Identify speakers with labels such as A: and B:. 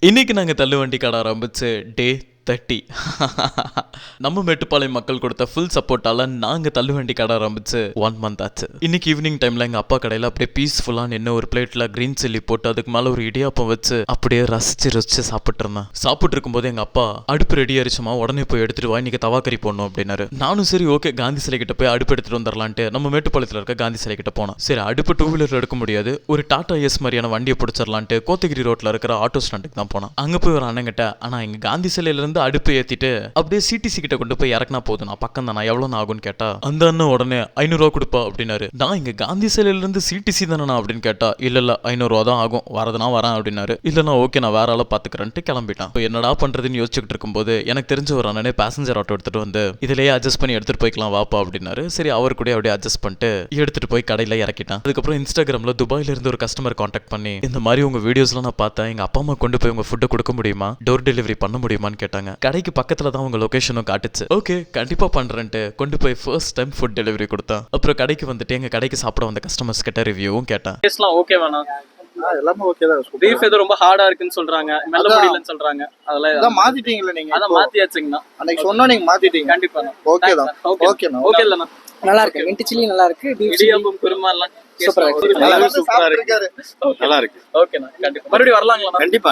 A: இன்னைக்கு நாங்க தள்ளுவண்டி கடை ஆரம்பிச்சு டே 30. நம்ம மேட்டுப்பாளையம் மக்கள் கொடுத்த ஃபுல் சப்போர்ட்டால நாங்க தள்ளுவண்டி கடை ஆரம்பிச்சு 1 month ஆச்சு. இன்னைக்கு ஈவினிங் டைம்ல எங்க அப்பா கடையில அப்படியே பீஸ்ஃபுல்லா நின்று ஒரு பிளேட்ல கிரீன் சில்லி போட்டு அதுக்கு மேல ஒரு இடியாப்பம் வச்சு அப்படியே ரசிச்சு சாப்பிட்டு இருந்தேன். சாப்பிட்டு இருக்கும்போது எங்க அப்பா அடுப்பு ரெடி ஆயிடுச்சுமா, உடனே போய் எடுத்துட்டு வா, இன்னைக்கு தவாக்கறி போடணும் அப்படின்னாரு. நானும் சரி ஓகே காந்தி சிலை கிட்ட போய் அடுப்பு எடுத்துட்டு வந்துடலான்ட்டு நம்ம மேட்டுப்பாளையத்துல இருக்க காந்தி சிலை கிட்ட போனோம். சரி அடுப்பு 2 வீலர்ல எடுக்க முடியாது, ஒரு டாடா எஸ் மாதிரியான வண்டியை பிடிச்சிடலான்ட்டு கோத்தகிரி ரோட்ல இருக்கிற ஆட்டோ ஸ்டாண்டுக்கு தான் போனோம். அங்க போய் ஒரு அண்ணன் கிட்ட, ஆனா எங்க காந்தி சிலையில இருந்து அடுப்பு ஏத்திட்டு அப்படியே சிடிசி கிட்ட கொண்டு போய் இறக்குனா போதும், நான் பக்கம் தானே, எவ்வளவு ஆகும்னு கேட்டா அந்த அண்ணன் உடனே 500 ரூபா கொடுப்பா அப்படின்னாரு. நான் இங்க காந்தி சிலையில இருந்து சிடிசி தானே அப்படின்னு கேட்டா, இல்ல 500 ரூபா தான் ஆகும், வரதுனா வரேன் அப்படின்னாரு. இல்லனா ஓகே நான் வேற ஆள பாத்துக்கிறேன்ட்டு கிளம்பிட்டான். என்னடா பண்றதுன்னு யோசிச்சுட்டு இருக்கும்போது எனக்கு தெரிஞ்ச ஒரு அண்ணனே பேசஞ்சர் ஆட்டோ எடுத்துட்டு வந்து இதுலயே அட்ஜஸ்ட் பண்ணி எடுத்துட்டு போய்க்கலாம் வாப்பா அப்படின்னாரு. சரி அவர் கூட அப்படியே அட்ஜஸ்ட் பண்ணிட்டு எடுத்துட்டு போய் கடையில இறக்கிட்டான். அதுக்கப்புறம் இன்ஸ்டாகிராம்ல துபாயில இருந்து ஒரு கஸ்டமர் கான்டாக்ட் பண்ணி, இந்த மாதிரி உங்க வீடியோஸ்லாம் நான் பார்த்தேன், எங்க அப்பா அம்மா கொண்டு போய் உங்க ஃபுட்டை கொடுக்க முடியுமா, டோர் டெலிவரி பண்ண முடியுமான்னு கேட்டாங்க. கடைக்கு பக்கத்துல தான் உங்க லொகேஷனும் காட்டுச்சு. ஓகே கண்டிப்பா பண்றேன்ட்டு கொண்டு போய் ஃபர்ஸ்ட் டைம் ஃபுட் டெலிவரி கொடுத்தேன். அப்புறம் கடைக்கு வந்துட்டு எங்க கடைக்கு சாப்பிட வந்த கஸ்டமர்ஸ் கிட்ட ரிவ்யூவும் கேட்டேன்.
B: டேஸ்ட்லாம் ஓகே வேணா,
C: எல்லாமே ஓகே தான்.
B: பீஃப் ஏதோ ரொம்ப ஹார்டா இருக்குன்னு சொல்றாங்க, மெல்ல முடியலன்னு சொல்றாங்க.
C: அதெல்லாம் மாத்திட்டீங்களா நீங்க?
B: அத மாத்தியாச்சுங்கண்ணா.
C: அன்னைக்கு சொன்னா நீங்க மாத்திட்டீங்க.
B: கண்டிப்பா
C: ஓகே தான். ஓகேண்ணா.
B: ஓகே இல்லண்ணா,
D: நல்லா இருக்கு. மின்ட் சில்லி நல்லா இருக்கு.
B: இடியாப்பம் குருமா எல்லாம்
D: சூப்பரா இருக்கு.
C: நல்லா இருக்கு.
B: ஓகேண்ணா, கண்டிப்பா மறுபடியும் வரலாங்களா?
C: கண்டிப்பா.